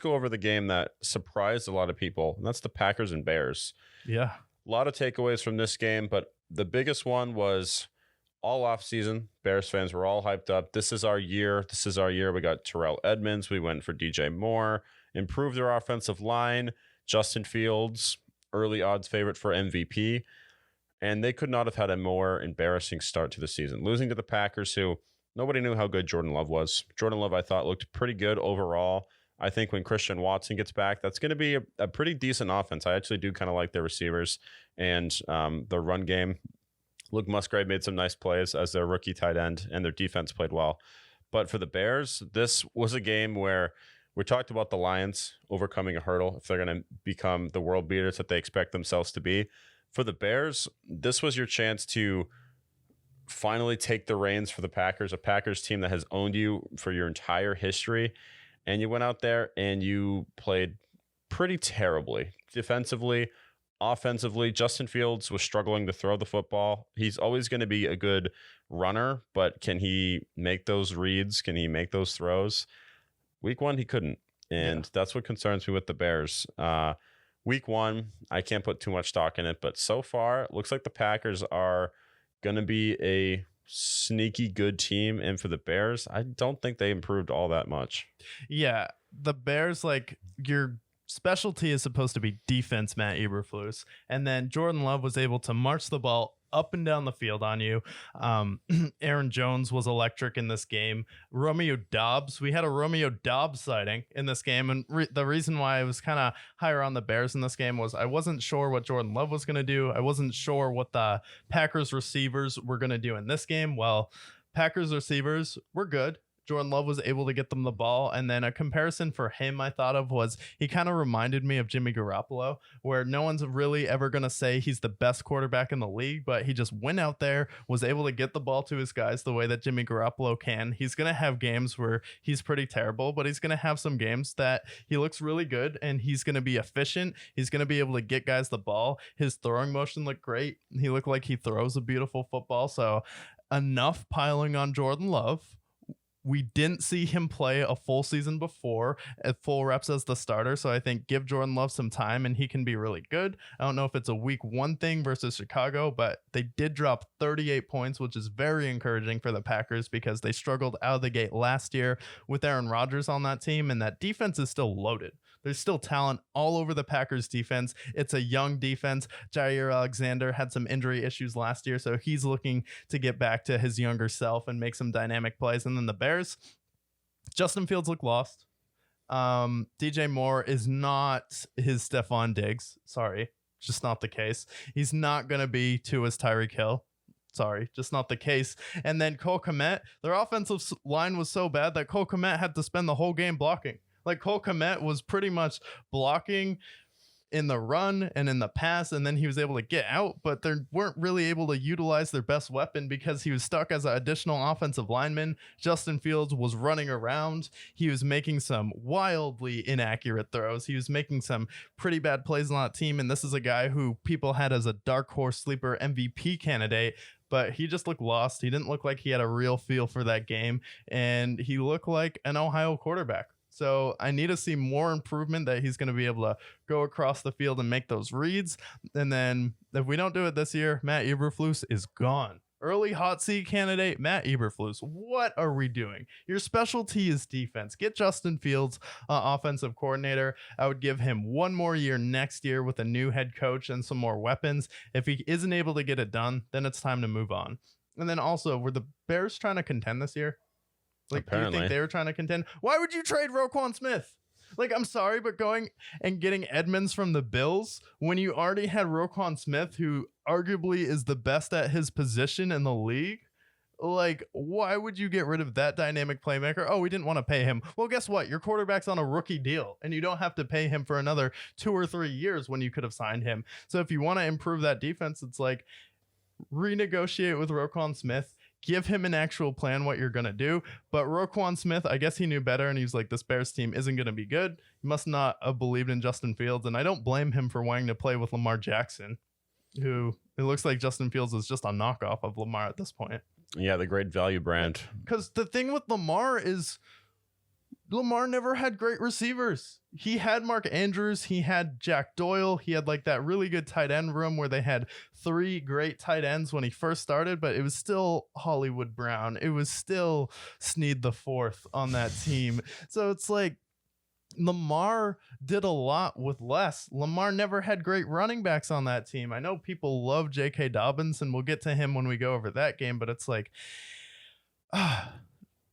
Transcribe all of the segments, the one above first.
go over the game that surprised a lot of people, and that's the Packers and Bears. Yeah. A lot of takeaways from this game, but the biggest one was all offseason, Bears fans were all hyped up. This is our year. This is our year. We got Terrell Edmonds. We went for DJ Moore, improved their offensive line. Justin Fields, early odds favorite for MVP. And they could not have had a more embarrassing start to the season. Losing to the Packers, who nobody knew how good Jordan Love was. Jordan Love, I thought, looked pretty good overall. I think when Christian Watson gets back, that's going to be a pretty decent offense. I actually do kind of like their receivers and their run game. Luke Musgrave made some nice plays as their rookie tight end, and their defense played well. But for the Bears, this was a game where we talked about the Lions overcoming a hurdle if they're going to become the world beaters that they expect themselves to be. For the Bears, this was your chance to finally take the reins for the Packers, a Packers team that has owned you for your entire history. And you went out there and you played pretty terribly. Defensively, offensively, Justin Fields was struggling to throw the football. He's always going to be a good runner, but can he make those reads? Can he make those throws? Week one, he couldn't. And that's what concerns me with the Bears. Week one, I can't put too much stock in it, but so far, it looks like the Packers are going to be a sneaky good team. And for the Bears, I don't think they improved all that much. Yeah, the Bears, like, your specialty is supposed to be defense, Matt Eberflus. And then Jordan Love was able to march the ball up and down the field on you. Aaron Jones was electric in this game. Romeo Doubs, we had a Romeo Doubs sighting in this game. And the reason why I was kind of higher on the Bears in this game was I wasn't sure what Jordan Love was going to do. I wasn't sure what the Packers receivers were going to do in this game. Well, Packers receivers were good. Jordan Love was able to get them the ball. And then a comparison for him I thought of was he kind of reminded me of Jimmy Garoppolo, where no one's really ever going to say he's the best quarterback in the league, but he just went out there, was able to get the ball to his guys the way that Jimmy Garoppolo can. He's going to have games where he's pretty terrible, but he's going to have some games that he looks really good and he's going to be efficient. He's going to be able to get guys the ball. His throwing motion looked great. He looked like he throws a beautiful football. So enough piling on Jordan Love. We didn't see him play a full season before at full reps as the starter. So I think give Jordan Love some time and he can be really good. I don't know if it's a week one thing versus Chicago, but they did drop 38 points, which is very encouraging for the Packers because they struggled out of the gate last year with Aaron Rodgers on that team. And that defense is still loaded. There's still talent all over the Packers defense. It's a young defense. Jair Alexander had some injury issues last year, so he's looking to get back to his younger self and make some dynamic plays. And then the Bears, Justin Fields looked lost. DJ Moore is not his Stephon Diggs. Sorry, just not the case. He's not going to be Tua's Tyreek Hill. Sorry, just not the case. And then Cole Kmet, their offensive line was so bad that Cole Kmet had to spend the whole game blocking. Like Cole Kmet was pretty much blocking in the run and in the pass, and then he was able to get out, but they weren't really able to utilize their best weapon because he was stuck as an additional offensive lineman. Justin Fields was running around. He was making some wildly inaccurate throws. He was making some pretty bad plays on that team, and this is a guy who people had as a dark horse sleeper MVP candidate, but he just looked lost. He didn't look like he had a real feel for that game, and he looked like an Ohio quarterback. So I need to see more improvement that he's going to be able to go across the field and make those reads. And then if we don't do it this year, Matt Eberflus is gone. Early hot seat candidate, Matt Eberflus. What are we doing? Your specialty is defense. Get Justin Fields, offensive coordinator. I would give him one more year next year with a new head coach and some more weapons. If he isn't able to get it done, then it's time to move on. And then also, were the Bears trying to contend this year? Like, Apparently. do you think they were trying to contend? Why would you trade Roquan Smith? Like, I'm sorry, but going and getting Edmonds from the Bills when you already had Roquan Smith, who arguably is the best at his position in the league, like, why would you get rid of that dynamic playmaker? Oh, we didn't want to pay him. Well, guess what? Your quarterback's on a rookie deal, and you don't have to pay him for another 2 or 3 years when you could have signed him. So if you want to improve that defense, it's like renegotiate with Roquan Smith. Give him an actual plan what you're going to do. But Roquan Smith, I guess he knew better, and he's like, this Bears team isn't going to be good. He must not have believed in Justin Fields, and I don't blame him for wanting to play with Lamar Jackson, who it looks like Justin Fields is just a knockoff of Lamar at this point. Yeah, the great value brand. Because the thing with Lamar is Lamar never had great receivers. He had Mark Andrews. He had Jack Doyle. He had like that really good tight end room where they had 3 great tight ends when he first started, but it was still Hollywood Brown. It was still Snead the Fourth on that team. So it's like Lamar did a lot with less. Lamar never had great running backs on that team. I know people love J.K. Dobbins, and we'll get to him when we go over that game, but it's like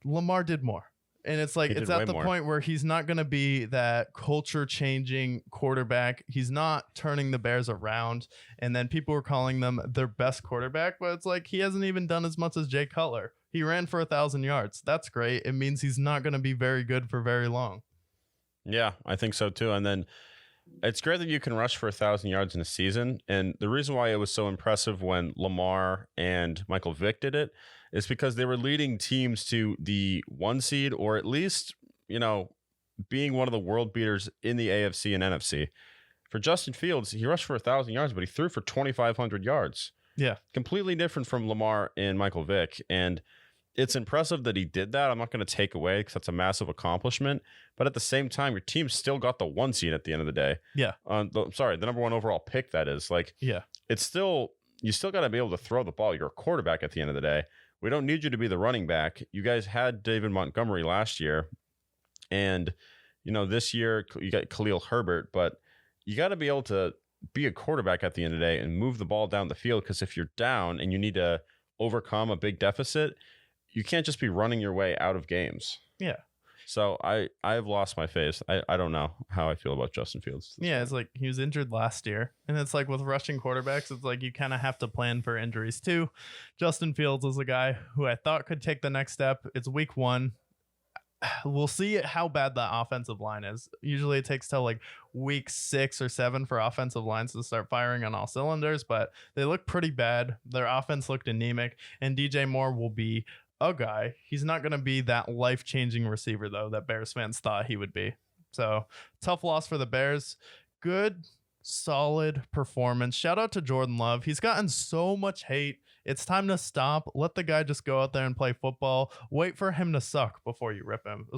Lamar did more. And it's like, it's at the point where he's not going to be that culture changing quarterback. He's not turning the Bears around. And then people were calling them their best quarterback, but it's like, he hasn't even done as much as Jay Cutler. He ran for 1,000 yards. That's great. It means he's not going to be very good for very long. Yeah, I think so too. And then it's great that you can rush for 1,000 yards in a season. And the reason why it was so impressive when Lamar and Michael Vick did it is because they were leading teams to the 1 seed, or at least, being one of the world beaters in the AFC and NFC. For Justin Fields, he rushed for 1,000 yards, but he threw for 2,500 yards. Yeah. Completely different from Lamar and Michael Vick. And it's impressive that he did that. I'm not going to take away because that's a massive accomplishment. But at the same time, your team still got the 1 seed at the end of the day. Yeah. The number 1 overall pick, that is. Like, yeah. It's still, you still got to be able to throw the ball. You're a quarterback at the end of the day. We don't need you to be the running back. You guys had David Montgomery last year. And, this year you got Khalil Herbert. But you got to be able to be a quarterback at the end of the day and move the ball down the field. Because if you're down and you need to overcome a big deficit, you can't just be running your way out of games. Yeah. So I've lost my faith. I don't know how I feel about Justin Fields. Yeah, it's like he was injured last year. And it's like with rushing quarterbacks, it's like you kind of have to plan for injuries too. Justin Fields is a guy who I thought could take the next step. It's week 1. We'll see how bad the offensive line is. Usually it takes till like week 6 or 7 for offensive lines to start firing on all cylinders, but they look pretty bad. Their offense looked anemic, and DJ Moore will be a guy. He's not going to be that life-changing receiver, though, that Bears fans thought he would be. So, tough loss for the Bears. Good, solid performance. Shout out to Jordan Love. He's gotten so much hate. It's time to stop. Let the guy just go out there and play football. Wait for him to suck before you rip him. It was